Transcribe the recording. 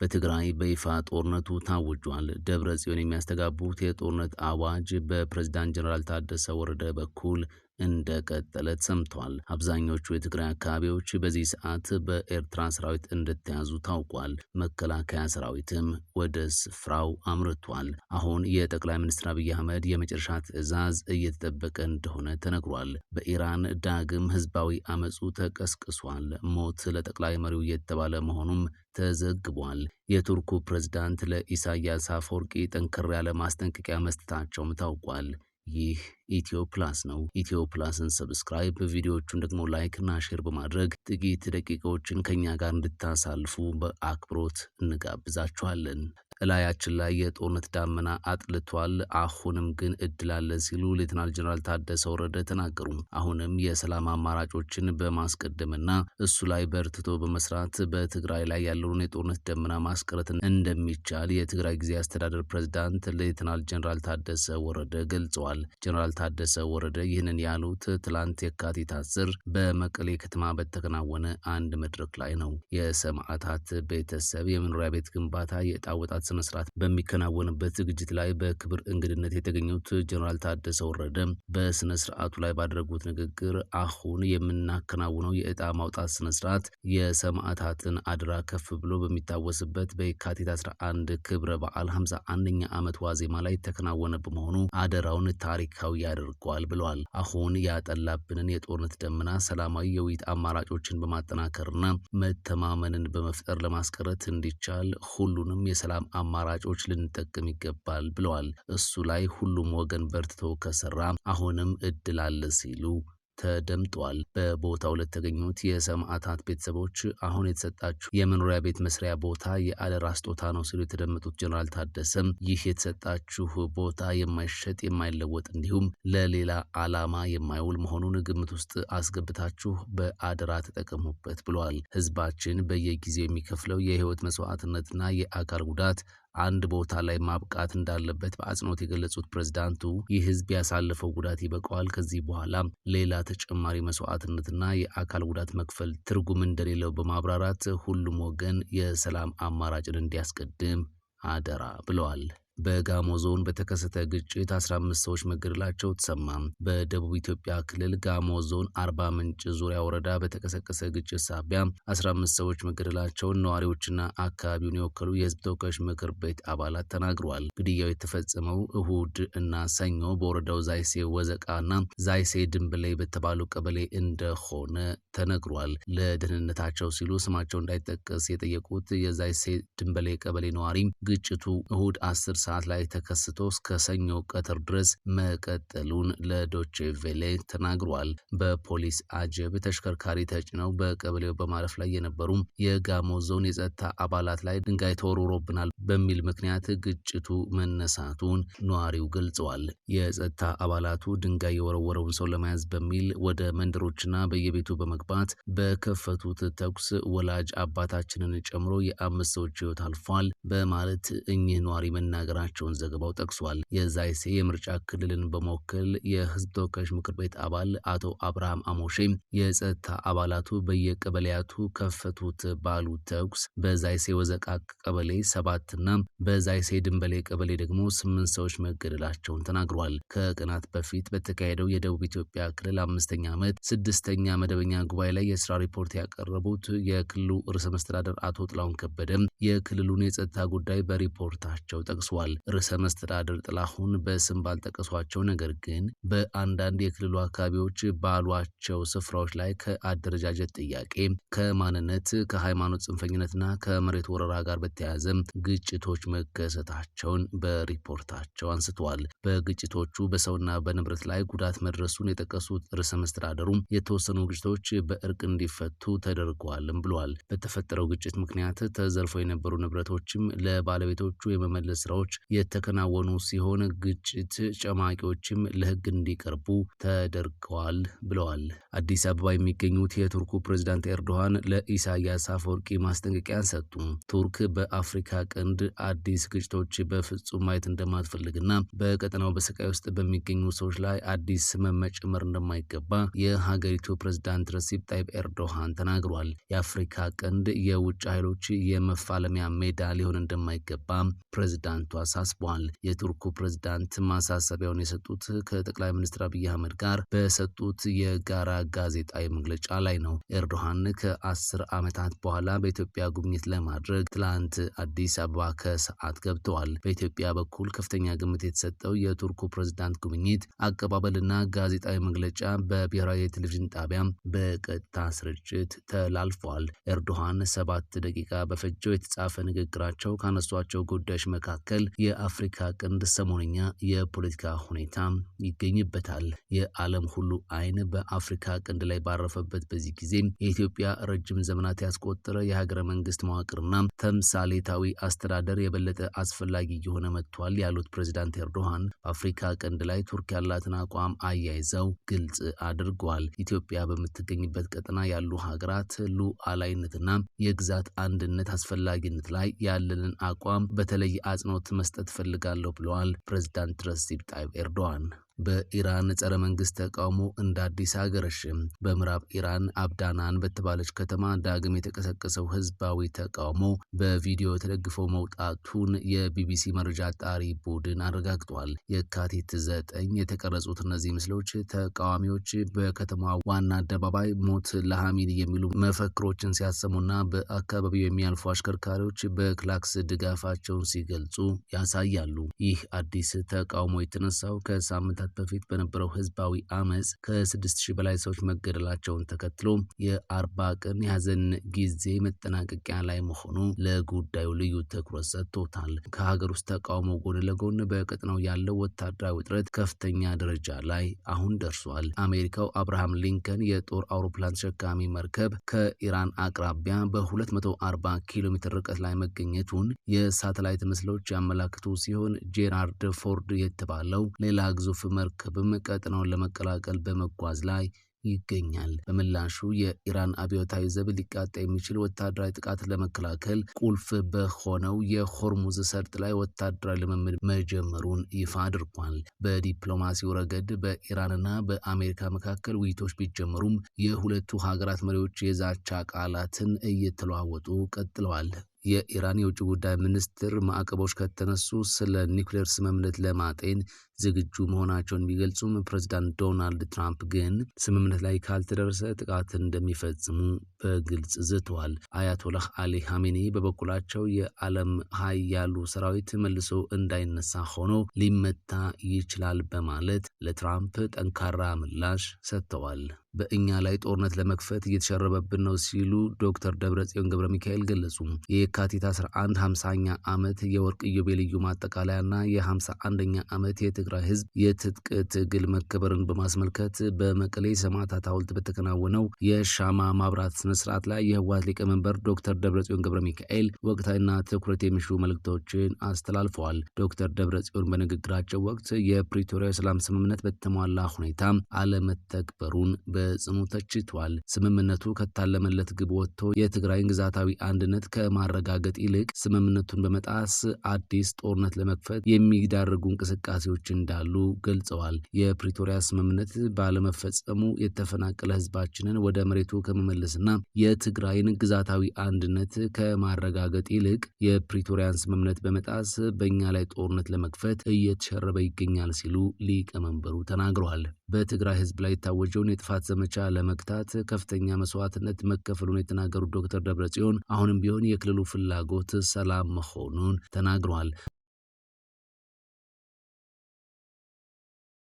በትግራይ በይፋ ጦርነቱ ታውጇል። ደብረጽዮን የሚያስተጋቡት የጦርነት አዋጅ በፕሬዝዳንት ጀነራል ታደሰ ወረደ በኩል እንደቀጠለ ሰምቷል። አብዛኞቹ የትግራይ አካባቢዎች በዚህ ሰዓት በኤርትራ ሰራዊት እንደተያዙ ታውቋል። መከላከያ ሰራዊትም ወደ ስፍራው አምርቷል። አሁን የጠቅላይ ሚኒስትር አብይ አህመድ የመጨረሻ ትዕዛዝ እየተጠበቀ እንደሆነ ተነግሯል። በኢራን ዳግም ህዝባዊ አመፁ ተቀስቅሷል። ሞት ለጠቅላይ መሪው እየተባለ መሆኑም ተዘግቧል። የቱርኩ ፕሬዝዳንት ለኢሳያስ አፈወርቂ ጠንከር ያለ ማስጠንቀቂያ መስጠታቸውም ታውቋል። ይህ ኢትዮ ፕላስ ነው። ኢትዮ ፕላስን ሰብስክራይብ፣ ቪዲዮዎቹን ደግሞ ላይክ እና ሼር በማድረግ ጥቂት ደቂቃዎችን ከኛ ጋር እንድታሳልፉ በአክብሮት እንጋብዛችኋለን። እላያችን ላይ የጦርነት ዳመና አጥልቷል። አሁንም ግን እድል አለ ሲሉ ሌተናል ጀነራል ታደሰ ወረደ ተናገሩ። አሁንም የሰላም አማራጮችን በማስቀደምና እሱ ላይ በርትቶ በመስራት በትግራይ ላይ ያለውን የጦርነት ደመና ማስቀረት እንደሚቻል የትግራይ ጊዜያዊ አስተዳደር ፕሬዝዳንት ሌተናል ጀነራል ታደሰ ወረደ ገልጸዋል። ጀነራል ታደሰ ወረደ ይህንን ያሉት ትላንት የካቲት 10 በመቀሌ ከተማ በተከናወነ አንድ መድረክ ላይ ነው። የሰማዕታት ቤተሰብ የመኖሪያ ቤት ግንባታ የዕጣ ወጣት ስነ ስርዓት በሚከናወንበት ዝግጅት ላይ በክብር እንግድነት የተገኙት ጀነራል ታደሰ ወረደ በስነ ስርዓቱ ላይ ባደረጉት ንግግር አሁን የምናከናውነው የዕጣ ማውጣት ስነ ስርዓት የሰማዕታትን አድራ ከፍ ብሎ በሚታወስበት በየካቲት 11 ክብረ በዓል 51ኛ ዓመት ዋዜማ ላይ የተከናወነ በመሆኑ አደራውን ታሪካዊ ያደርገዋል ብለዋል። አሁን ያጠላብንን የጦርነት ደመና ሰላማዊ የውይይት አማራጮችን በማጠናከርና መተማመንን በመፍጠር ለማስቀረት እንዲቻል ሁሉንም የሰላም አማራጮች ልንጠቀም ይገባል ብለዋል። እሱ ላይ ሁሉም ወገን በርትቶ ከሰራ አሁንም እድል አለ ሲሉ ተደምጧል። በቦታው ለተገኙት የሰማዕታት ቤተሰቦች አሁን የተሰጣችሁ የመኖሪያ ቤት መስሪያ ቦታ የአደራ ስጦታ ነው ሲሉ የተደመጡት ጀነራል ታደሰም ይህ የተሰጣችሁ ቦታ የማይሸጥ የማይለወጥ እንዲሁም ለሌላ ዓላማ የማይውል መሆኑን ግምት ውስጥ አስገብታችሁ በአደራ ተጠቀሙበት ብለዋል። ህዝባችን በየጊዜው የሚከፍለው የህይወት መስዋዕትነትና የአካል ጉዳት አንድ ቦታ ላይ ማብቃት እንዳለበት በአጽንኦት የገለጹት ፕሬዝዳንቱ ይህ ህዝብ ያሳለፈው ጉዳት ይበቃዋል፣ ከዚህ በኋላ ሌላ ተጨማሪ መስዋዕትነትና የአካል ጉዳት መክፈል ትርጉም እንደሌለው በማብራራት ሁሉም ወገን የሰላም አማራጭን እንዲያስቀድም አደራ ብለዋል። በጋሞ ዞን በተከሰተ ግጭት 15 ሰዎች መገደላቸው ተሰማ። በደቡብ ኢትዮጵያ ክልል ጋሞ ዞን አርባ ምንጭ ዙሪያ ወረዳ በተቀሰቀሰ ግጭት ሳቢያ 15 ሰዎች መገደላቸውን ነዋሪዎችና አካባቢውን የወከሉ የህዝብ ተወካዮች ምክር ቤት አባላት ተናግረዋል። ግድያው የተፈጸመው እሁድ እና ሰኞ በወረዳው ዛይሴ ወዘቃና ዛይሴ ድንብላይ በተባሉ ቀበሌ እንደሆነ ተነግሯል። ለደህንነታቸው ሲሉ ስማቸው እንዳይጠቀስ የጠየቁት የዛይሴ ድንብላይ ቀበሌ ነዋሪ ግጭቱ እሁድ 10 ሰዓት ላይ ተከስቶ እስከ ሰኞ ቀትር ድረስ መቀጠሉን ለዶቼ ቬሌ ተናግሯል። በፖሊስ አጀብ ተሽከርካሪ ተጭነው በቀበሌው በማለፍ ላይ የነበሩ የጋሞ ዞን የጸጥታ አባላት ላይ ድንጋይ ተወርውሮብናል በሚል ምክንያት ግጭቱ መነሳቱን ነዋሪው ገልጸዋል። የጸጥታ አባላቱ ድንጋይ የወረወረውን ሰው ለመያዝ በሚል ወደ መንደሮችና በየቤቱ በመግባት በከፈቱት ተኩስ ወላጅ አባታችንን ጨምሮ የ5 ሰዎች ህይወት አልፏል በማለት እኚህ ነዋሪ መናገራቸውን ዘገባው ጠቅሷል። የዛይሴ የምርጫ ክልልን በመወከል የህዝብ ተወካዮች ምክር ቤት አባል አቶ አብርሃም አሞሼ የጸጥታ አባላቱ በየቀበሌያቱ ከፈቱት ባሉ ተኩስ በዛይሴ ወዘቃ ቀበሌ 7 እና በዛይሴ ድንበሌ ቀበሌ ደግሞ 8 ሰዎች መገደላቸውን ተናግሯል። ከቀናት በፊት በተካሄደው የደቡብ ኢትዮጵያ ክልል 5ኛ ዓመት 6ኛ መደበኛ ጉባኤ ላይ የስራ ሪፖርት ያቀረቡት የክልሉ ርዕሰ መስተዳደር አቶ ጥላሁን ከበደም የክልሉን የጸጥታ ጉዳይ በሪፖርታቸው ጠቅሷል። ርዕሰ መስተዳደር ጥላሁን በስም ባልጠቀሷቸው ነገር ግን በአንዳንድ የክልሉ አካባቢዎች ባሏቸው ስፍራዎች ላይ ከአደረጃጀት ጥያቄ፣ ከማንነት፣ ከሃይማኖት ጽንፈኝነትና ከመሬት ወረራ ጋር በተያያዘ ግጭቶች መከሰታቸውን በሪፖርታቸው አንስተዋል። በግጭቶቹ በሰውና በንብረት ላይ ጉዳት መድረሱን የጠቀሱት ርዕሰ መስተዳደሩም የተወሰኑ ግጭቶች በእርቅ እንዲፈቱ ተደርገዋልም ብለዋል። በተፈጠረው ግጭት ምክንያት ተዘርፈው የነበሩ ንብረቶችም ለባለቤቶቹ የመመለስ ስራዎች እርምጃዎች የተከናወኑ ሲሆን ግጭት ጨማቂዎችም ለሕግ እንዲቀርቡ ተደርገዋል ብለዋል። አዲስ አበባ የሚገኙት የቱርኩ ፕሬዝዳንት ኤርዶሃን ለኢሳያስ አፈወርቂ ማስጠንቀቂያ ሰጡ። ቱርክ በአፍሪካ ቀንድ አዲስ ግጭቶች በፍጹም ማየት እንደማትፈልግና በቀጠናው በስቃይ ውስጥ በሚገኙ ሰዎች ላይ አዲስ ህመም መጨመር እንደማይገባ የሀገሪቱ ፕሬዝዳንት ረሲፕ ጣይብ ኤርዶሃን ተናግሯል። የአፍሪካ ቀንድ የውጭ ኃይሎች የመፋለሚያ ሜዳ ሊሆን እንደማይገባ ፕሬዝዳንቱ አሳስበዋል። የቱርኩ ፕሬዝዳንት ማሳሰቢያውን የሰጡት ከጠቅላይ ሚኒስትር አብይ አህመድ ጋር በሰጡት የጋራ ጋዜጣዊ መግለጫ ላይ ነው። ኤርዶሃን ከ10 ዓመታት በኋላ በኢትዮጵያ ጉብኝት ለማድረግ ትላንት አዲስ አበባ ከሰዓት ገብተዋል። በኢትዮጵያ በኩል ከፍተኛ ግምት የተሰጠው የቱርኩ ፕሬዝዳንት ጉብኝት አቀባበልና ጋዜጣዊ መግለጫ በብሔራዊ የቴሌቪዥን ጣቢያ በቀጥታ ስርጭት ተላልፈዋል። ኤርዶሃን 7 ደቂቃ በፈጀው የተጻፈ ንግግራቸው ካነሷቸው ጉዳዮች መካከል የአፍሪካ ቀንድ ሰሞነኛ የፖለቲካ ሁኔታ ይገኝበታል። የዓለም ሁሉ አይን በአፍሪካ ቀንድ ላይ ባረፈበት በዚህ ጊዜ የኢትዮጵያ ረጅም ዘመናት ያስቆጠረ የሀገረ መንግስት መዋቅርና ተምሳሌታዊ አስተዳደር የበለጠ አስፈላጊ እየሆነ መጥቷል ያሉት ፕሬዝዳንት ኤርዶሃን በአፍሪካ ቀንድ ላይ ቱርክ ያላትን አቋም አያይዘው ግልጽ አድርገዋል። ኢትዮጵያ በምትገኝበት ቀጠና ያሉ ሀገራት ሉዓላዊነትና የግዛት አንድነት አስፈላጊነት ላይ ያለንን አቋም በተለይ አጽንኦት መስጠት እፈልጋለሁ ብለዋል ፕሬዝዳንት ረሲፕ ጣይብ ኤርዶሃን። በኢራን ጸረ መንግስት ተቃውሞ እንደ አዲስ አገረሸም። በምዕራብ ኢራን አብዳናን በተባለች ከተማ ዳግም የተቀሰቀሰው ህዝባዊ ተቃውሞ በቪዲዮ ተደግፎ መውጣቱን የቢቢሲ መረጃ አጣሪ ቡድን አረጋግጧል። የካቲት 9 የተቀረጹት እነዚህ ምስሎች ተቃዋሚዎች በከተማዋ ዋና አደባባይ ሞት ለሐሚኒ የሚሉ መፈክሮችን ሲያሰሙና በአካባቢው የሚያልፉ አሽከርካሪዎች በክላክስ ድጋፋቸውን ሲገልጹ ያሳያሉ። ይህ አዲስ ተቃውሞ የተነሳው ከሳምንታት በፊት በነበረው ህዝባዊ አመጽ ከ6000 በላይ ሰዎች መገደላቸውን ተከትሎ የ40 ቀን የሐዘን ጊዜ መጠናቀቂያ ላይ መሆኑ ለጉዳዩ ልዩ ትኩረት ሰጥቶታል። ከሀገር ውስጥ ተቃውሞ ጎን ለጎን በቀጠናው ያለው ወታደራዊ ውጥረት ከፍተኛ ደረጃ ላይ አሁን ደርሷል። አሜሪካው አብርሃም ሊንከን የጦር አውሮፕላን ተሸካሚ መርከብ ከኢራን አቅራቢያ በ240 ኪሎ ሜትር ርቀት ላይ መገኘቱን የሳተላይት ምስሎች ያመላክቱ ሲሆን ጄራርድ ፎርድ የተባለው ሌላ ግዙፍ መርከብም ቀጠናውን ለመቀላቀል በመጓዝ ላይ ይገኛል። በምላሹ የኢራን አብዮታዊ ዘብ ሊቃጣ የሚችል ወታደራዊ ጥቃት ለመከላከል ቁልፍ በሆነው የሆርሙዝ ሰርጥ ላይ ወታደራዊ ልምምድ መጀመሩን ይፋ አድርጓል። በዲፕሎማሲው ረገድ በኢራንና በአሜሪካ መካከል ውይይቶች ቢጀመሩም የሁለቱ ሀገራት መሪዎች የዛቻ ቃላትን እየተለዋወጡ ቀጥለዋል። የኢራን የውጭ ጉዳይ ሚኒስትር ማዕቀቦች ከተነሱ ስለ ኒውክሌር ስምምነት ለማጤን ዝግጁ መሆናቸውን ቢገልጹም ፕሬዝዳንት ዶናልድ ትራምፕ ግን ስምምነት ላይ ካልተደረሰ ጥቃት እንደሚፈጽሙ በግልጽ ዝተዋል። አያቶላህ አሊ ሐሜኒ በበኩላቸው የዓለም ኃያሉ ሰራዊት መልሶ እንዳይነሳ ሆኖ ሊመታ ይችላል በማለት ለትራምፕ ጠንካራ ምላሽ ሰጥተዋል። በእኛ ላይ ጦርነት ለመክፈት እየተሸረበብን ነው ሲሉ ዶክተር ደብረጽዮን ገብረ ሚካኤል ገለጹ። የካቲት 11 50ኛ ዓመት የወርቅ ኢዮቤልዩ ማጠቃለያና የ51ኛ ዓመት የትግራይ ህዝብ የትጥቅ ትግል መከበርን በማስመልከት በመቀሌ ሰማዕታት ሐውልት በተከናወነው የሻማ ማብራት ስነስርዓት ላይ የህወሓት ሊቀመንበር ዶክተር ደብረጽዮን ገብረ ሚካኤል ወቅታዊና ትኩረት የሚሹ መልእክቶችን አስተላልፈዋል። ዶክተር ደብረጽዮን በንግግራቸው ወቅት የፕሪቶሪያ ሰላም ስምምነት በተሟላ ሁኔታ አለመተግበሩን በጽኑ ተችቷል። ስምምነቱ ከታለመለት ግብ ወጥቶ የትግራይን ግዛታዊ አንድነት ከማረጋገጥ ይልቅ ስምምነቱን በመጣስ አዲስ ጦርነት ለመክፈት የሚዳርጉ እንቅስቃሴዎች እንዳሉ ገልጸዋል። የፕሪቶሪያ ስምምነት ባለመፈጸሙ የተፈናቀለ ህዝባችንን ወደ መሬቱ ከመመለስና የትግራይን ግዛታዊ አንድነት ከማረጋገጥ ይልቅ የፕሪቶሪያን ስምምነት በመጣስ በእኛ ላይ ጦርነት ለመክፈት እየተሸረበ ይገኛል ሲሉ ሊቀመንበሩ ተናግረዋል። በትግራይ ህዝብ ላይ የታወጀውን የጥፋት ዘመቻ ለመግታት ከፍተኛ መስዋዕትነት መከፈሉን የተናገሩት ዶክተር ደብረጽዮን አሁንም ቢሆን የክልሉ ፍላጎት ሰላም መሆኑን ተናግረዋል።